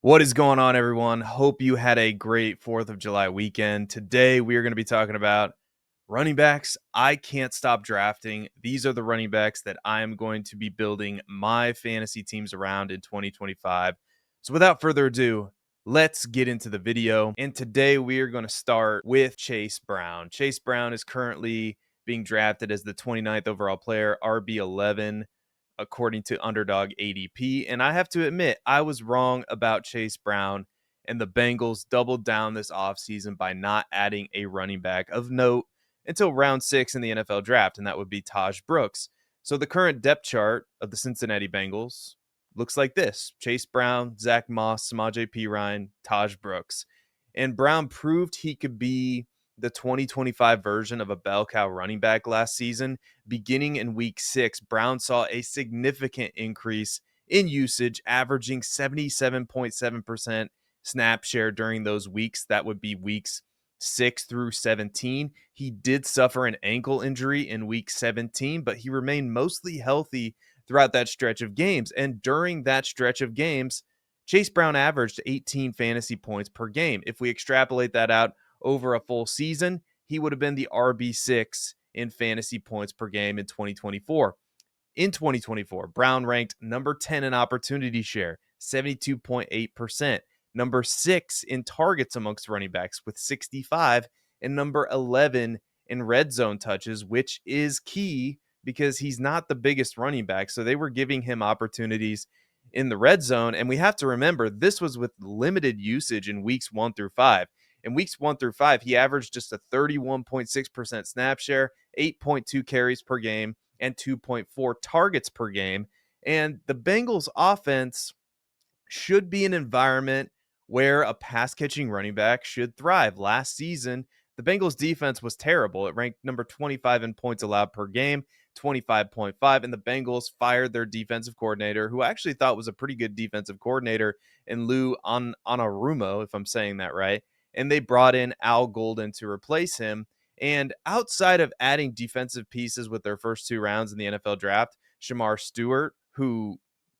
What is going on, everyone? Hope you had a great 4th of July weekend. Today, we are going to be talking about running backs I can't stop drafting. These are the running backs that I am going to be building my fantasy teams around in 2025. So without further ado, let's get into the video. And today, we are going to start with Chase Brown. Chase Brown is currently being drafted as the 29th overall player, RB11, according to Underdog ADP. And I have to admit, I was wrong about Chase Brown, and the Bengals doubled down this offseason by not adding a running back of note until round 6 in the NFL draft, and that would be Taj Brooks. So the current depth chart of the Cincinnati Bengals looks like this: Chase Brown, Zach Moss, Samaje Perine, Taj Brooks. And Brown proved he could be the 2025 version of a bell cow running back last season. Beginning in week 6, Brown saw a significant increase in usage, averaging 77.7% snap share during those weeks. That would be weeks 6 through 17. He did suffer an ankle injury in week 17, but he remained mostly healthy throughout that stretch of games. And during that stretch of games, Chase Brown averaged 18 fantasy points per game. If we extrapolate that out over a full season, he would have been the RB6 in fantasy points per game in 2024. In 2024, Brown ranked number 10 in opportunity share, 72.8%, number 6 in targets amongst running backs with 65, and number 11 in red zone touches, which is key because he's not the biggest running back. So they were giving him opportunities in the red zone. And we have to remember, this was with limited usage in weeks 1 through 5. In weeks 1 through 5, he averaged just a 31.6% snap share, 8.2 carries per game, and 2.4 targets per game. And the Bengals offense should be an environment where a pass-catching running back should thrive. Last season, the Bengals defense was terrible. It ranked number 25 in points allowed per game, 25.5, and the Bengals fired their defensive coordinator, who I actually thought was a pretty good defensive coordinator, in Lou Anarumo, if I'm saying that right. And they brought in Al Golden to replace him. And outside of adding defensive pieces with their first 2 rounds in the NFL draft, Shamar Stewart, who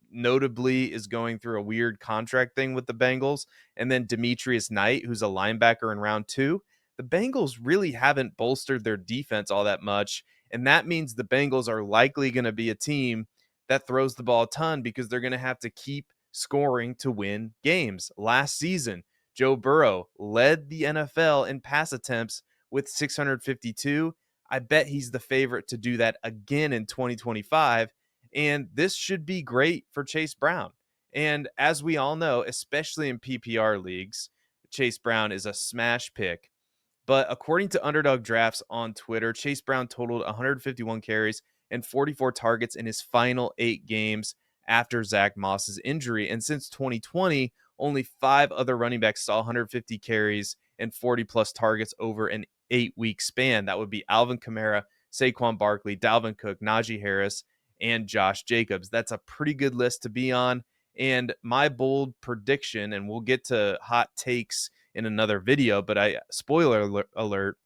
notably is going through a weird contract thing with the Bengals, and then Demetrius Knight, who's a linebacker in round 2, the Bengals really haven't bolstered their defense all that much. And that means the Bengals are likely going to be a team that throws the ball a ton because they're going to have to keep scoring to win games. Last season, Joe Burrow led the NFL in pass attempts with 652. I bet he's the favorite to do that again in 2025. And this should be great for Chase Brown. And as we all know, especially in PPR leagues, Chase Brown is a smash pick. But according to Underdog Drafts on Twitter, Chase Brown totaled 151 carries and 44 targets in his final 8 games after Zach Moss's injury. And since 2020, only 5 other running backs saw 150 carries and 40-plus targets over an 8-week span. That would be Alvin Kamara, Saquon Barkley, Dalvin Cook, Najee Harris, and Josh Jacobs. That's a pretty good list to be on. And my bold prediction, and we'll get to hot takes in another video, but spoiler alert,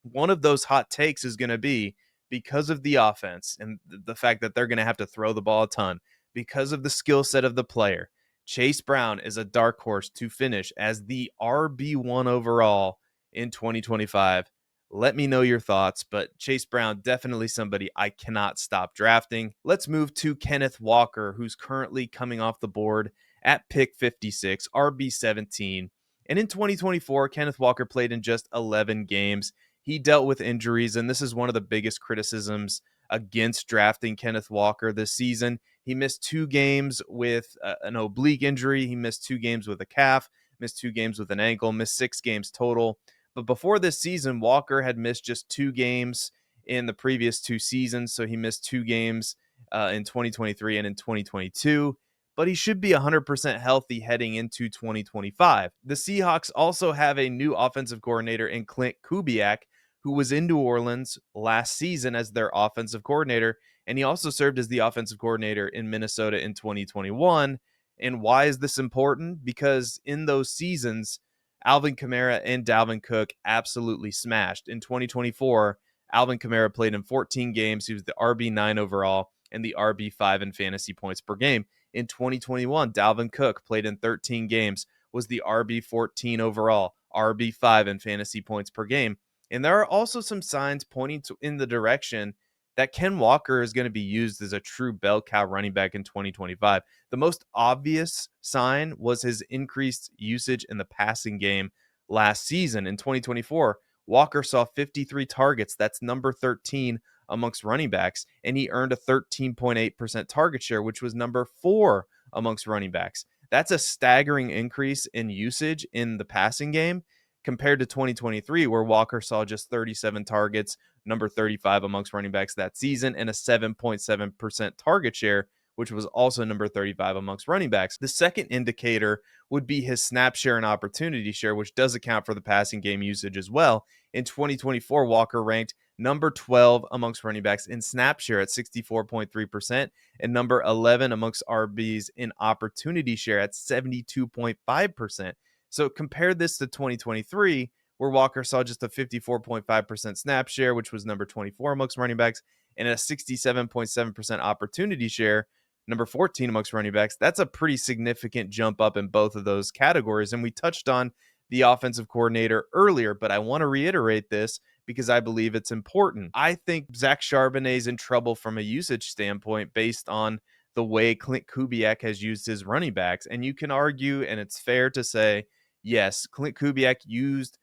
one of those hot takes is going to be, because of the offense and the fact that they're going to have to throw the ball a ton, because of the skill set of the player, Chase Brown is a dark horse to finish as the RB1 overall in 2025. Let me know your thoughts, but Chase Brown, definitely somebody I cannot stop drafting. Let's move to Kenneth Walker, who's currently coming off the board at pick 56, RB17. And in 2024, Kenneth Walker played in just 11 games. He dealt with injuries, and this is one of the biggest criticisms against drafting Kenneth Walker this season. He missed 2 games with an oblique injury. He missed 2 games with a calf, missed 2 games with an ankle, missed 6 games total. But before this season, Walker had missed just 2 games in the previous 2 seasons. So he missed 2 games in 2023 and in 2022. But he should be 100% healthy heading into 2025. The Seahawks also have a new offensive coordinator in Clint Kubiak, who was in New Orleans last season as their offensive coordinator. And he also served as the offensive coordinator in Minnesota in 2021. And why is this important? Because in those seasons, Alvin Kamara and Dalvin Cook absolutely smashed. In 2024, Alvin Kamara played in 14 games. He was the RB9 overall and the RB5 in fantasy points per game. In 2021, Dalvin Cook played in 13 games, was the RB14 overall, RB5 in fantasy points per game. And there are also some signs pointing in the direction that Ken Walker is going to be used as a true bell cow running back in 2025. The most obvious sign was his increased usage in the passing game last season. In 2024, Walker saw 53 targets. That's number 13 amongst running backs, and he earned a 13.8% target share, which was number 4 amongst running backs. That's a staggering increase in usage in the passing game compared to 2023, where Walker saw just 37 targets, number 35 amongst running backs that season, and a 7.7% target share, which was also number 35 amongst running backs. The second indicator would be his snap share and opportunity share, which does account for the passing game usage as well. In 2024, Walker ranked number 12 amongst running backs in snap share at 64.3%, and number 11 amongst RBs in opportunity share at 72.5%. So compare this to 2023, where Walker saw just a 54.5% snap share, which was number 24 amongst running backs, and a 67.7% opportunity share, number 14 amongst running backs. That's a pretty significant jump up in both of those categories. And we touched on the offensive coordinator earlier, but I want to reiterate this because I believe it's important. I think Zach Charbonnet is in trouble from a usage standpoint based on the way Clint Kubiak has used his running backs. And you can argue, and it's fair to say, yes, Clint Kubiak used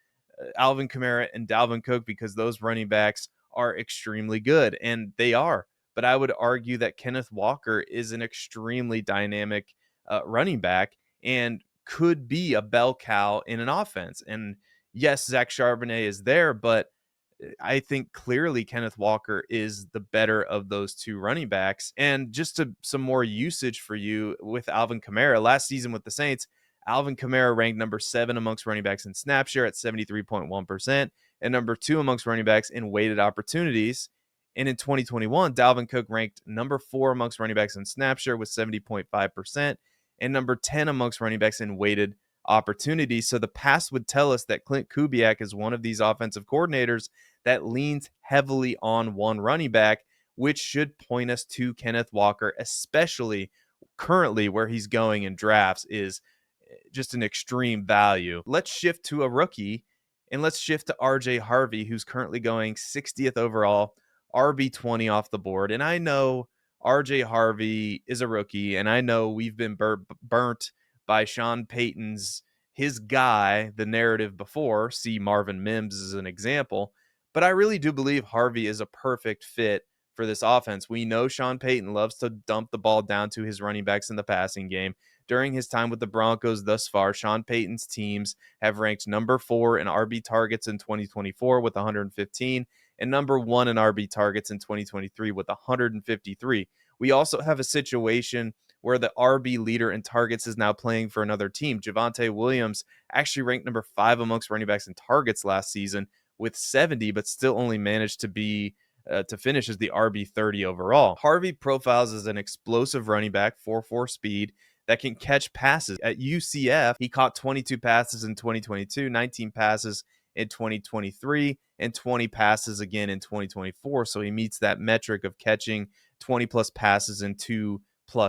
Alvin Kamara and Dalvin Cook because those running backs are extremely good, and they are. But I would argue that Kenneth Walker is an extremely dynamic running back and could be a bell cow in an offense. And yes, Zach Charbonnet is there, but I think clearly Kenneth Walker is the better of those two running backs. And just some more usage for you with Alvin Kamara. Last season with the Saints, Alvin Kamara ranked number 7 amongst running backs in snap share at 73.1%, and number 2 amongst running backs in weighted opportunities. And in 2021, Dalvin Cook ranked number 4 amongst running backs in snap share with 70.5%, and number 10 amongst running backs in weighted opportunities. So the past would tell us that Clint Kubiak is one of these offensive coordinators that leans heavily on one running back, which should point us to Kenneth Walker, especially currently where he's going in drafts is just an extreme value. Let's shift to a rookie, and let's shift to RJ Harvey, who's currently going 60th overall, RB20 off the board. And I know RJ Harvey is a rookie, and I know we've been burnt by Sean Payton's his guy, the narrative before. See Marvin Mims as an example. But I really do believe Harvey is a perfect fit for this offense. We know Sean Payton loves to dump the ball down to his running backs in the passing game. During his time with the Broncos thus far, Sean Payton's teams have ranked number 4 in RB targets in 2024 with 115 and number 1 in RB targets in 2023 with 153. We also have a situation where the RB leader in targets is now playing for another team. Javonte Williams actually ranked number 5 amongst running backs in targets last season with 70, but still only managed to finish as the RB30 overall. Harvey profiles as an explosive running back, 4.4 speed, that can catch passes. At UCF, he caught 22 passes in 2022, 19 passes in 2023, and 20 passes again in 2024. So he meets that metric of catching 20 plus passes in 2+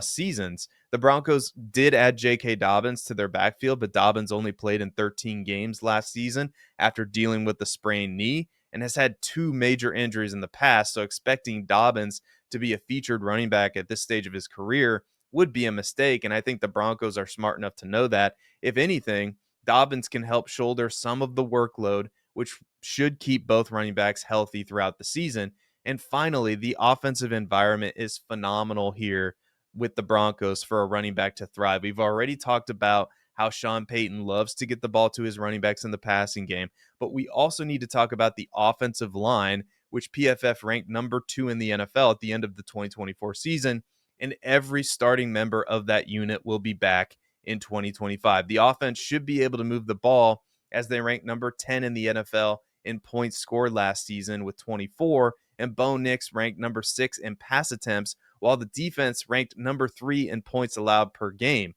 seasons. The Broncos did add J.K. Dobbins to their backfield, but Dobbins only played in 13 games last season after dealing with the sprained knee and has had 2 major injuries in the past. So expecting Dobbins to be a featured running back at this stage of his career would be a mistake, and I think the Broncos are smart enough to know that. If anything, Dobbins can help shoulder some of the workload, which should keep both running backs healthy throughout the season. And finally, the offensive environment is phenomenal here with the Broncos for a running back to thrive. We've already talked about how Sean Payton loves to get the ball to his running backs in the passing game, but we also need to talk about the offensive line, which PFF ranked number 2 in the NFL at the end of the 2024 season. And every starting member of that unit will be back in 2025. The offense should be able to move the ball as they rank number 10 in the NFL in points scored last season with 24, and Bo Nix ranked number 6 in pass attempts, while the defense ranked number 3 in points allowed per game.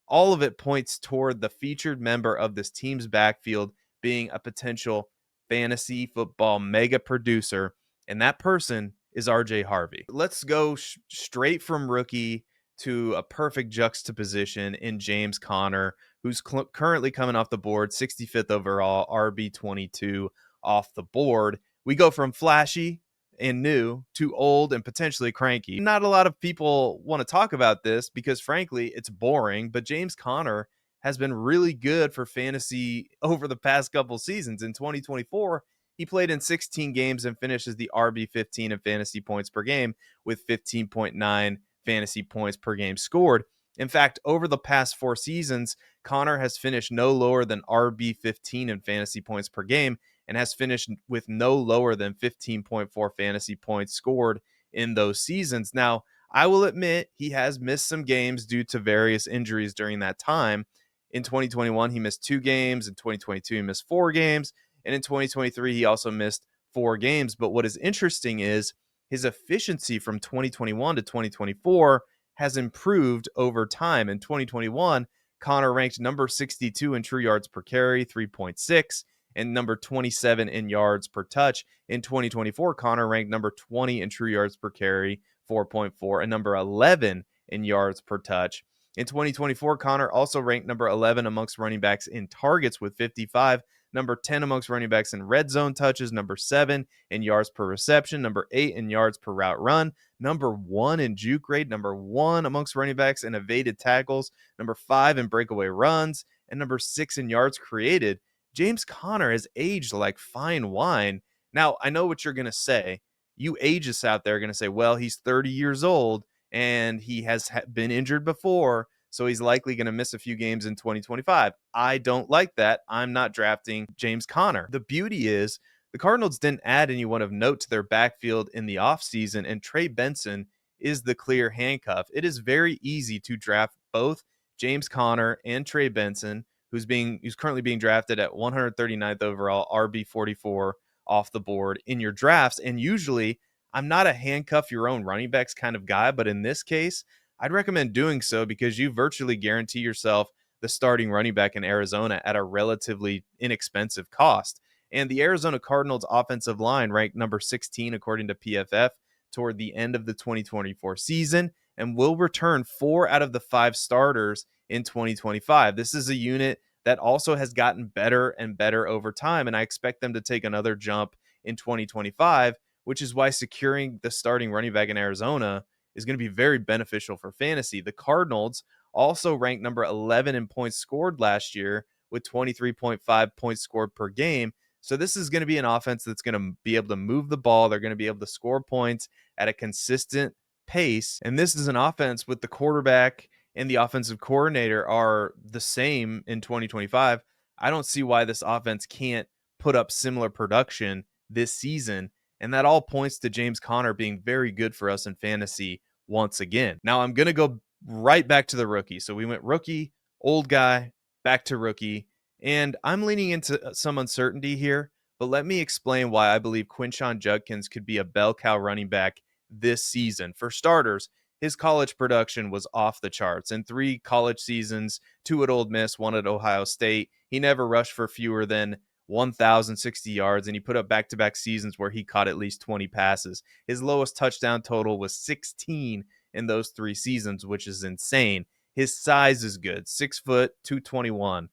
All of it points toward the featured member of this team's backfield being a potential fantasy football mega producer, and that person is RJ Harvey. Let's go straight from rookie to a perfect juxtaposition in James Conner, who's currently coming off the board, 65th overall, RB22 off the board. We go from flashy and new to old and potentially cranky. Not a lot of people want to talk about this because, frankly, it's boring, but James Conner has been really good for fantasy over the past couple seasons. In 2024, he played in 16 games and finishes the RB15 in fantasy points per game with 15.9 fantasy points per game scored. In fact, over the past 4 seasons, Conner has finished no lower than RB15 in fantasy points per game and has finished with no lower than 15.4 fantasy points scored in those seasons. Now, I will admit he has missed some games due to various injuries during that time. In 2021, he missed 2 games. In 2022, he missed 4 games. And in 2023, he also missed 4 games. But what is interesting is his efficiency from 2021 to 2024 has improved over time. In 2021, Conner ranked number 62 in true yards per carry, 3.6, and number 27 in yards per touch. In 2024, Conner ranked number 20 in true yards per carry, 4.4, and number 11 in yards per touch. In 2024, Conner also ranked number 11 amongst running backs in targets with 55, number 10 amongst running backs in red zone touches, number 7 in yards per reception, number 8 in yards per route run, number 1 in juke rate, number 1 amongst running backs in evaded tackles, number 5 in breakaway runs, and number 6 in yards created. James Conner has aged like fine wine. Now, I know what you're going to say. You ageist out there are going to say, well, he's 30 years old and he has been injured before, so he's likely going to miss a few games in 2025. I don't like that. I'm not drafting James Conner. The beauty is the Cardinals didn't add anyone of note to their backfield in the offseason, and Trey Benson is the clear handcuff. It is very easy to draft both James Conner and Trey Benson, who's currently being drafted at 139th overall, RB44 off the board in your drafts. And usually I'm not a handcuff your own running backs kind of guy, but in this case, I'd recommend doing so because you virtually guarantee yourself the starting running back in Arizona at a relatively inexpensive cost. And the Arizona Cardinals offensive line ranked number 16 according to PFF toward the end of the 2024 season and will return 4 out of the 5 starters in 2025. This is a unit that also has gotten better and better over time, and I expect them to take another jump in 2025, which is why securing the starting running back in Arizona is going to be very beneficial for fantasy. The Cardinals also ranked number 11 in points scored last year with 23.5 points scored per game. So this is going to be an offense that's going to be able to move the ball. They're going to be able to score points at a consistent pace. And this is an offense with the quarterback and the offensive coordinator are the same in 2025. I don't see why this offense can't put up similar production this season. And that all points to James Conner being very good for us in fantasy once again. Now I'm going to go right back to the rookie. So we went rookie, old guy, back to rookie. And I'm leaning into some uncertainty here, but let me explain why I believe Quinshon Judkins could be a bell cow running back this season. For starters, his college production was off the charts. In 3 college seasons, 2 at Ole Miss, 1 at Ohio State, he never rushed for fewer than 1,060 yards, and he put up back-to-back seasons where he caught at least 20 passes. His lowest touchdown total was 16 in those 3 seasons, which is insane. His size is good, 6 foot, 221,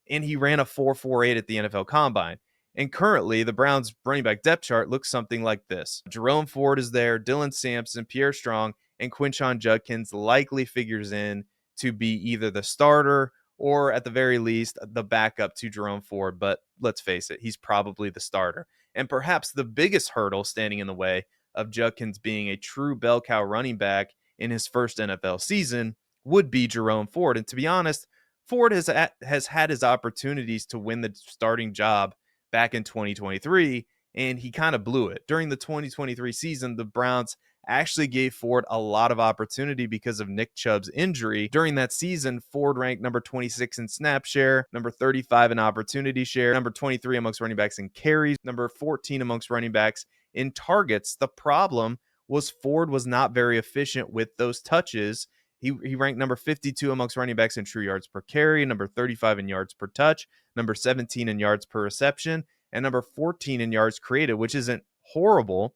and he ran a 4.48 at the NFL Combine. And currently, the Browns' running back depth chart looks something like this. Jerome Ford is there, Dylan Sampson, Pierre Strong, and Quinshon Judkins likely figures in to be either the starter or at the very least the backup to Jerome Ford. But let's face it, he's probably the starter. And perhaps the biggest hurdle standing in the way of Judkins being a true bell cow running back in his first NFL season would be Jerome Ford. And to be honest, Ford has had his opportunities to win the starting job back in 2023, and he kind of blew it. During the 2023 season, the Browns actually gave Ford a lot of opportunity because of Nick Chubb's injury. During that season, Ford ranked number 26 in snap share, number 35 in opportunity share, number 23 amongst running backs in carries, number 14 amongst running backs in targets. The problem was Ford was not very efficient with those touches. He ranked number 52 amongst running backs in true yards per carry, number 35 in yards per touch, number 17 in yards per reception, and number 14 in yards created, which isn't horrible,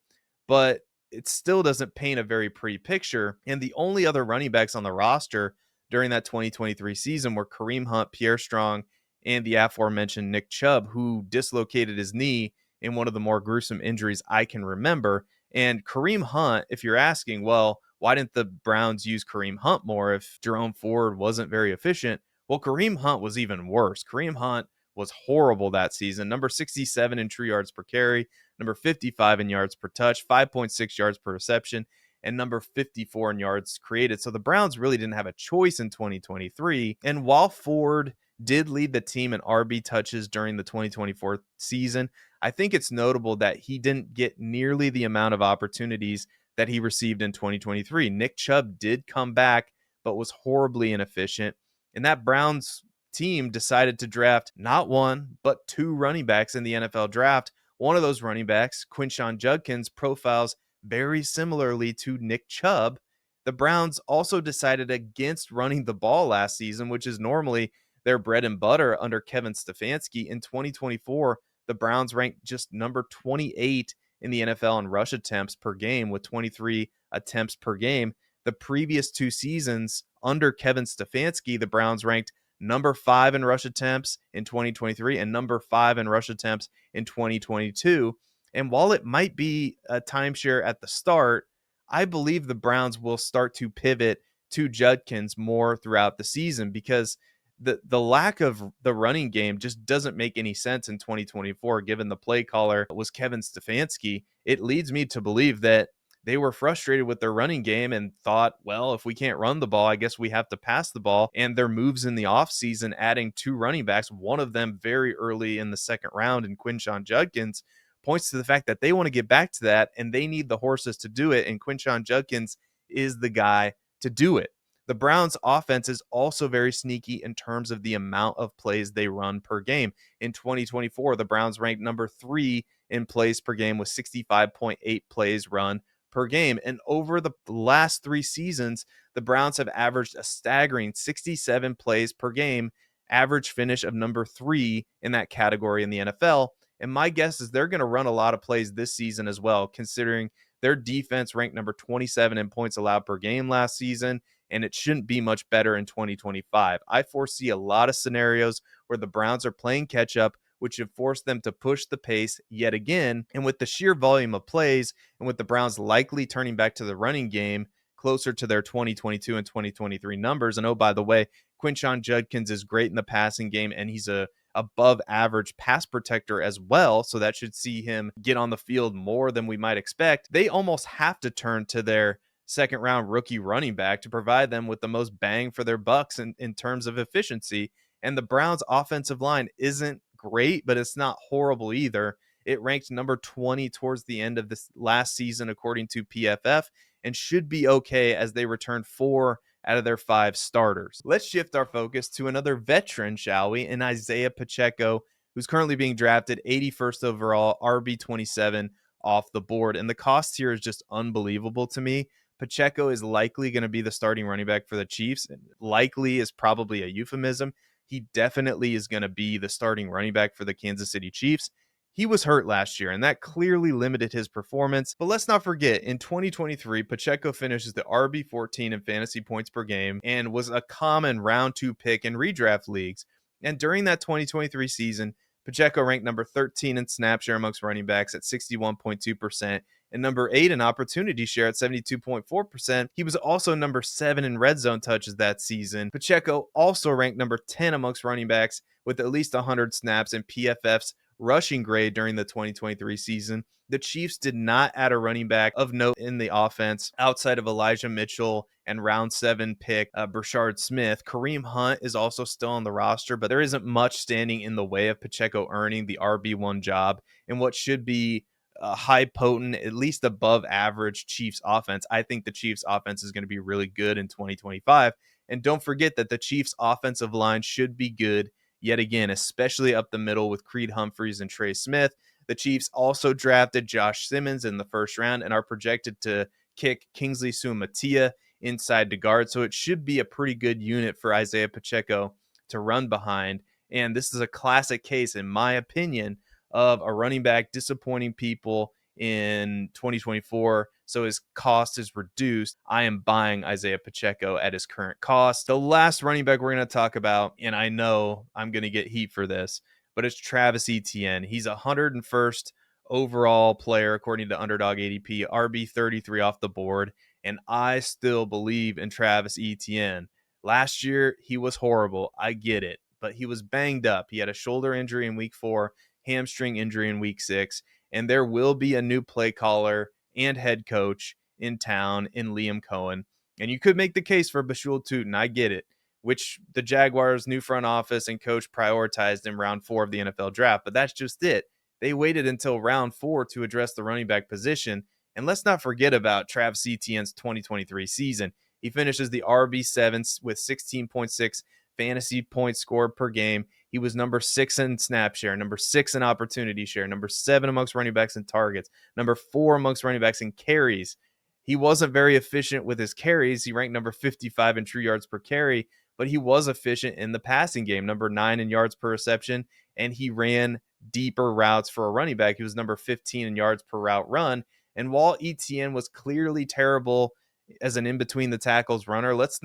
but it still doesn't paint a very pretty picture. And the only other running backs on the roster during that 2023 season were Kareem Hunt, Pierre Strong, and the aforementioned Nick Chubb, who dislocated his knee in one of the more gruesome injuries I can remember. And Kareem Hunt, if you're asking, well, why didn't the Browns use Kareem Hunt more if Jerome Ford wasn't very efficient? Well, Kareem Hunt was even worse. Kareem Hunt was horrible that season. Number 67 in true yards per carry, number 55 in yards per touch, 5.6 yards per reception, and number 54 in yards created. So the Browns really didn't have a choice in 2023. And while Ford did lead the team in RB touches during the 2024 season, I think it's notable that he didn't get nearly the amount of opportunities that he received in 2023. Nick Chubb did come back, but was horribly inefficient. And that Browns team decided to draft not one, but two running backs in the NFL draft. One of those running backs, Quinshon Judkins, profiles very similarly to Nick Chubb. The Browns also decided against running the ball last season, which is normally their bread and butter under Kevin Stefanski. In 2024, the Browns ranked just number 28 in the NFL in rush attempts per game with 23 attempts per game. The previous two seasons under Kevin Stefanski, the Browns ranked number 5 in rush attempts in 2023 and number 5 in rush attempts in 2022. And while it might be a timeshare at the start, I believe the Browns will start to pivot to Judkins more throughout the season because the lack of the running game just doesn't make any sense in 2024, given the play caller was Kevin Stefanski. It leads me to believe that they were frustrated with their running game and thought, well, if we can't run the ball, I guess we have to pass the ball. And their moves in the offseason, adding two running backs, one of them very early in the second round in Quinshon Judkins, points to the fact that they want to get back to that and they need the horses to do it. And Quinshon Judkins is the guy to do it. The Browns offense is also very sneaky in terms of the amount of plays they run per game. In 2024, the Browns ranked number 3 in plays per game with 65.8 plays run per game. And over the last 3 seasons, the Browns have averaged a staggering 67 plays per game, average finish of number 3 in that category in the NFL. And my guess is they're going to run a lot of plays this season as well, considering their defense ranked number 27 in points allowed per game last season, and it shouldn't be much better in 2025. I foresee a lot of scenarios where the Browns are playing catch up, which should force them to push the pace yet again. And with the sheer volume of plays, and with the Browns likely turning back to the running game closer to their 2022 and 2023 numbers. And oh, by the way, Quinshon Judkins is great in the passing game, and he's a above average pass protector as well. So that should see him get on the field more than we might expect. They almost have to turn to their second round rookie running back to provide them with the most bang for their bucks in terms of efficiency. And the Browns offensive line isn't great, but it's not horrible either. It ranked number 20 towards the end of this last season, according to PFF, and should be okay as they return 4 out of their 5 starters. Let's shift our focus to another veteran, shall we, in Isiah Pacheco, who's currently being drafted 81st overall, RB27 off the board. And the cost here is just unbelievable to me. Pacheco is likely going to be the starting running back for the Chiefs. And likely is probably a euphemism. He definitely is going to be the starting running back for the Kansas City Chiefs. He was hurt last year, and that clearly limited his performance. But let's not forget, in 2023, Pacheco finishes the RB14 in fantasy points per game and was a common round 2 pick in redraft leagues. And during that 2023 season, Pacheco ranked number 13 in snap share amongst running backs at 61.2%. And number 8 in opportunity share at 72.4%. He was also number 7 in red zone touches that season. Pacheco also ranked number 10 amongst running backs with at least 100 snaps in PFF's rushing grade during the 2023 season. The Chiefs did not add a running back of note in the offense outside of Elijah Mitchell and round 7 pick Brashard Smith. Kareem Hunt is also still on the roster, but there isn't much standing in the way of Pacheco earning the RB1 job in what should be a high potent, at least above average Chiefs offense. I think the Chiefs offense is going to be really good in 2025. And don't forget that the Chiefs offensive line should be good yet again, especially up the middle with Creed Humphreys and Trey Smith. The Chiefs also drafted Josh Simmons in the first round and are projected to kick Kingsley Sumatia inside to guard. So it should be a pretty good unit for Isiah Pacheco to run behind. And this is a classic case, in my opinion, of a running back disappointing people in 2024, so his cost is reduced. I am buying Isiah Pacheco at his current cost. The last running back we're going to talk about, and I know I'm going to get heat for this, but it's Travis Etienne. He's 101st overall player according to Underdog ADP, RB 33 off the board, and I still believe in Travis Etienne. Last year, he was horrible. I get it, but he was banged up. He had a shoulder injury in week 4, hamstring injury in week 6, and there will be a new play caller and head coach in town in Liam Cohen. And you could make the case for Bashul Tutin. I get it, which the Jaguars' new front office and coach prioritized in round 4 of the NFL draft, but that's just it. They waited until round 4 to address the running back position. And let's not forget about Travis Etienne's 2023 season. He finishes the RB7 with 16.6 fantasy points scored per game. He was number 6 in snap share, number 6 in opportunity share, number 7 amongst running backs in targets, number 4 amongst running backs in carries. He wasn't very efficient with his carries. He ranked number 55 in true yards per carry, but he was efficient in the passing game, number 9 in yards per reception, and he ran deeper routes for a running back. He was number 15 in yards per route run. And while Etienne was clearly terrible as an in-between the tackles runner, let's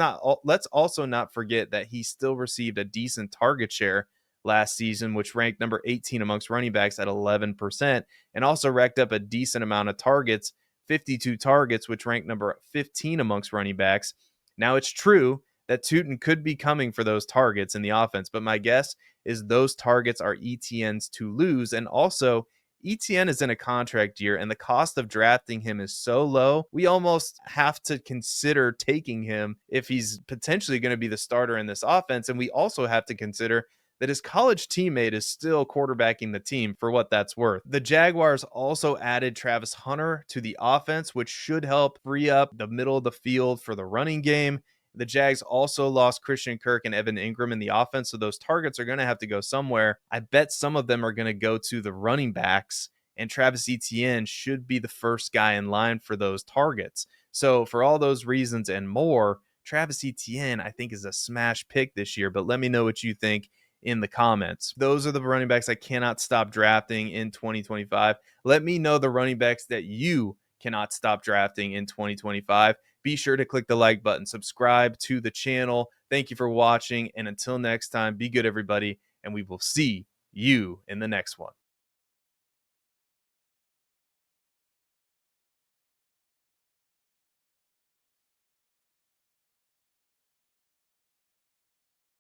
also not forget that he still received a decent target share last season, which ranked number 18 amongst running backs at 11%, and also racked up a decent amount of targets, 52 targets, which ranked number 15 amongst running backs. Now, it's true that Tutin could be coming for those targets in the offense, but my guess is those targets are Etienne's to lose. And also, Etienne is in a contract year, and the cost of drafting him is so low, we almost have to consider taking him if he's potentially going to be the starter in this offense. And we also have to consider that his college teammate is still quarterbacking the team for what that's worth. The Jaguars also added Travis Hunter to the offense, which should help free up the middle of the field for the running game. The Jags also lost Christian Kirk and Evan Ingram in the offense, so those targets are going to have to go somewhere. I bet some of them are going to go to the running backs, and Travis Etienne should be the first guy in line for those targets. So for all those reasons and more, Travis Etienne, I think, is a smash pick this year, but let me know what you think in the comments. Those are the running backs I cannot stop drafting in 2025. Let me know the running backs that you cannot stop drafting in 2025. Be sure to click the like button, subscribe to the channel. Thank you for watching, and until next time, be good, everybody, and we will see you in the next one.